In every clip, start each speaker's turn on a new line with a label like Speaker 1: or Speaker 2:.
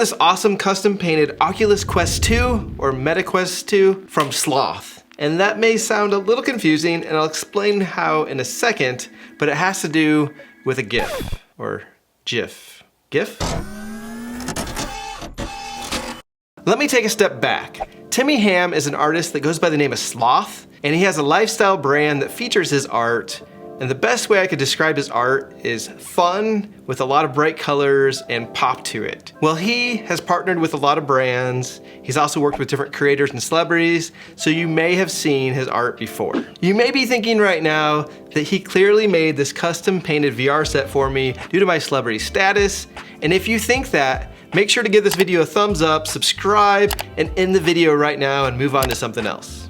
Speaker 1: this awesome custom painted Oculus Quest 2 or Meta Quest 2 from Sloth. And that may sound a little confusing, and I'll explain how in a second, but it has to do with a GIF or GIF. GIF? Let me take a step back. Timmy Ham is an artist that goes by the name of Sloth, and he has a lifestyle brand that features his art. And the best way I could describe his art is fun with a lot of bright colors and pop to it. Well, he has partnered with a lot of brands. He's also worked with different creators and celebrities, so you may have seen his art before. You may be thinking right now that he clearly made this custom painted VR set for me due to my celebrity status. And if you think that, make sure to give this video a thumbs up, subscribe, and end the video right now and move on to something else.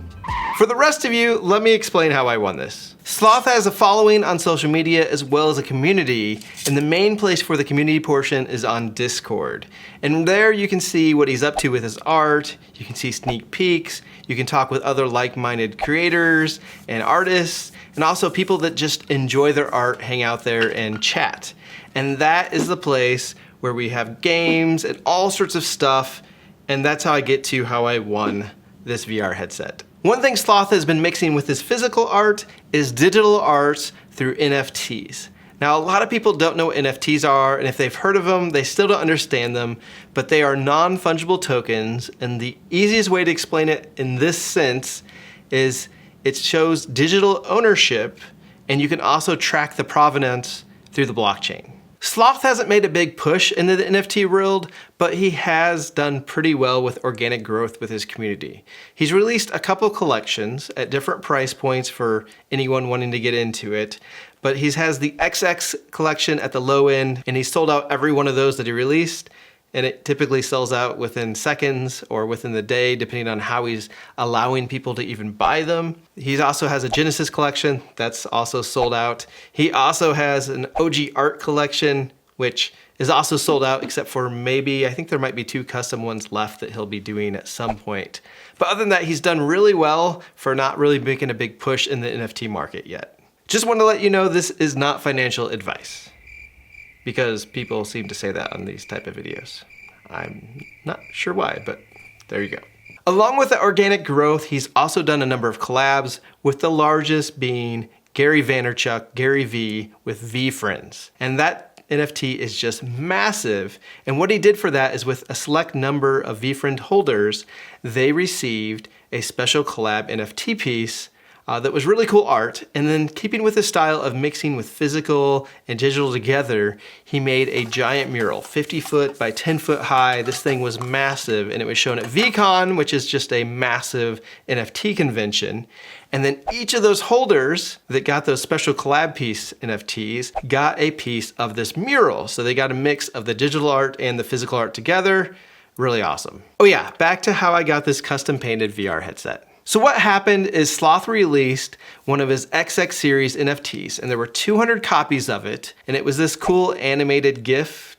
Speaker 1: For the rest of you, let me explain how I won this. Sloth has a following on social media as well as a community, and the main place for the community portion is on Discord. And there you can see what he's up to with his art, you can see sneak peeks, you can talk with other like-minded creators and artists, and also people that just enjoy their art, hang out there and chat. And that is the place where we have games and all sorts of stuff, and that's how I get to how I won this VR headset. One thing Sloth has been mixing with his physical art is digital art through NFTs. Now, a lot of people don't know what NFTs are, and if they've heard of them, they still don't understand them, but they are non-fungible tokens, and the easiest way to explain it in this sense is it shows digital ownership, and you can also track the provenance through the blockchain. Sloth hasn't made a big push into the NFT world, but he has done pretty well with organic growth with his community. He's released a couple collections at different price points for anyone wanting to get into it, but he has the XX collection at the low end, and he sold out every one of those that he released, and it typically sells out within seconds or within the day, depending on how he's allowing people to even buy them. He also has a Genesis collection that's also sold out. He also has an OG art collection, which is also sold out, except for maybe, I think there might be 2 custom ones left that he'll be doing at some point. But other than that, he's done really well for not really making a big push in the NFT market yet. Just want to let you know this is not financial advice, because people seem to say that on these type of videos. I'm not sure why, but there you go. Along with the organic growth, he's also done a number of collabs, with the largest being Gary Vaynerchuk, Gary V, with V Friends. And that NFT is just massive. And what he did for that is with a select number of V Friend holders, they received a special collab NFT piece that was really cool art, and then keeping with his style of mixing with physical and digital together, he made a giant mural, 50 foot by 10 foot high. This thing was massive, and it was shown at VCon, which is just a massive NFT convention. And then each of those holders that got those special collab piece NFTs got a piece of this mural. So they got a mix of the digital art and the physical art together. Really awesome. Oh yeah, back to how I got this custom painted VR headset. So what happened is Sloth released one of his XX series NFTs, and there were 200 copies of it, and it was this cool animated GIF,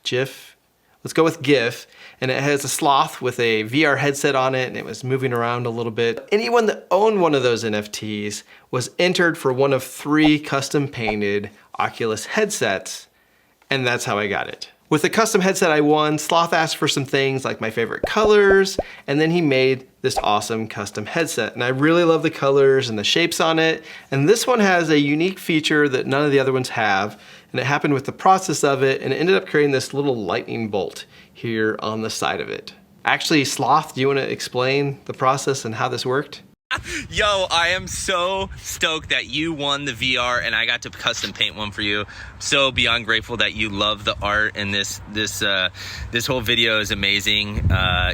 Speaker 1: let's go with GIF, and it has a sloth with a VR headset on it, and it was moving around a little bit. Anyone that owned one of those NFTs was entered for one of 3 custom painted Oculus headsets, and that's how I got it. With the custom headset I won, Sloth asked for some things like my favorite colors, and then he made this awesome custom headset. And I really love the colors and the shapes on it. And this one has a unique feature that none of the other ones have, and it happened with the process of it, and it ended up creating this little lightning bolt here on the side of it. Actually, Sloth, do you want to explain the process and how this worked?
Speaker 2: Yo, I am so stoked that you won the VR and I got to custom paint one for you. So beyond grateful that you love the art, and this whole video is amazing.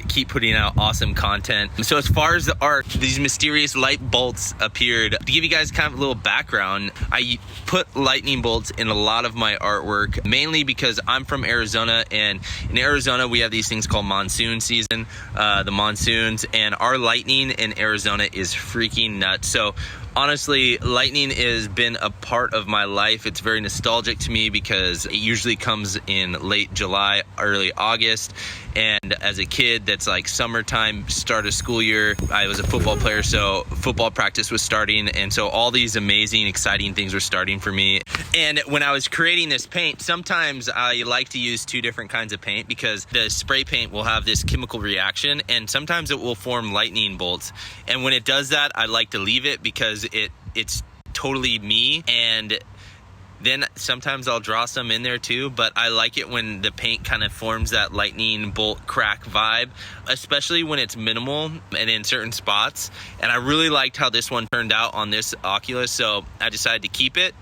Speaker 2: Keep putting out awesome content. So as far as the art, these mysterious light bolts appeared. To give you guys kind of a little background, I put lightning bolts in a lot of my artwork, mainly because I'm from Arizona, and in Arizona we have these things called monsoon season, the monsoons, and our lightning in Arizona is freaking nuts. So honestly, lightning has been a part of my life. It's very nostalgic to me because it usually comes in late July, early August, And as a kid, that's like summertime, start of school year. I was a football player, so football practice was starting. And so all these amazing, exciting things were starting for me. And when I was creating this paint, sometimes I like to use two different kinds of paint because the spray paint will have this chemical reaction and sometimes it will form lightning bolts. And when it does that, I like to leave it because it's totally me. And then sometimes I'll draw some in there too, but I like it when the paint kind of forms that lightning bolt crack vibe, especially when it's minimal and in certain spots. And I really liked how this one turned out on this Oculus, so I decided to keep it.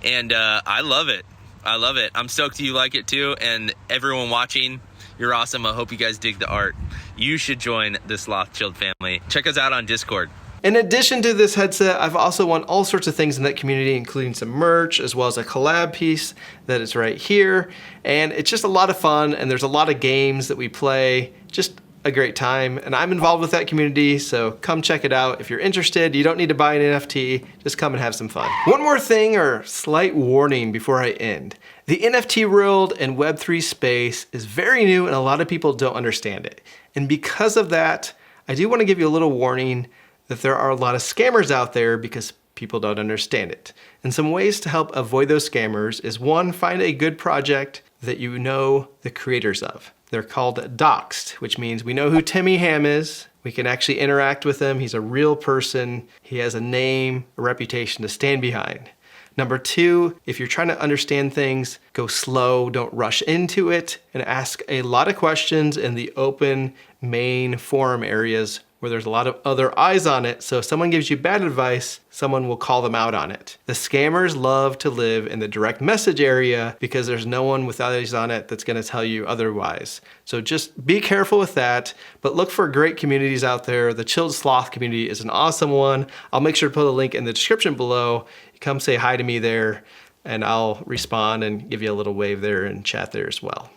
Speaker 2: And I love it. I love it. I'm stoked you like it too. And everyone watching, you're awesome. I hope you guys dig the art. You should join the Sloth Chilled family. Check us out on Discord.
Speaker 1: In addition to this headset, I've also won all sorts of things in that community, including some merch, as well as a collab piece that is right here. And it's just a lot of fun, and there's a lot of games that we play. Just a great time, and I'm involved with that community, so come check it out. If you're interested, you don't need to buy an NFT, just come and have some fun. One more thing, or slight warning before I end. The NFT world and Web3 space is very new, and a lot of people don't understand it. And because of that, I do want to give you a little warning that there are a lot of scammers out there because people don't understand it. And some ways to help avoid those scammers is, one, find a good project that you know the creators of. They're called doxed, which means we know who Timmy Ham is. We can actually interact with him. He's a real person. He has a name, a reputation to stand behind. Number two, if you're trying to understand things, go slow, don't rush into it, and ask a lot of questions in the open main forum areas where there's a lot of other eyes on it, so if someone gives you bad advice, someone will call them out on it. The scammers love to live in the direct message area because there's no one with eyes on it that's gonna tell you otherwise. So just be careful with that, but look for great communities out there. The Chilled Sloth community is an awesome one. I'll make sure to put a link in the description below. Come say hi to me there, and I'll respond and give you a little wave there and chat there as well.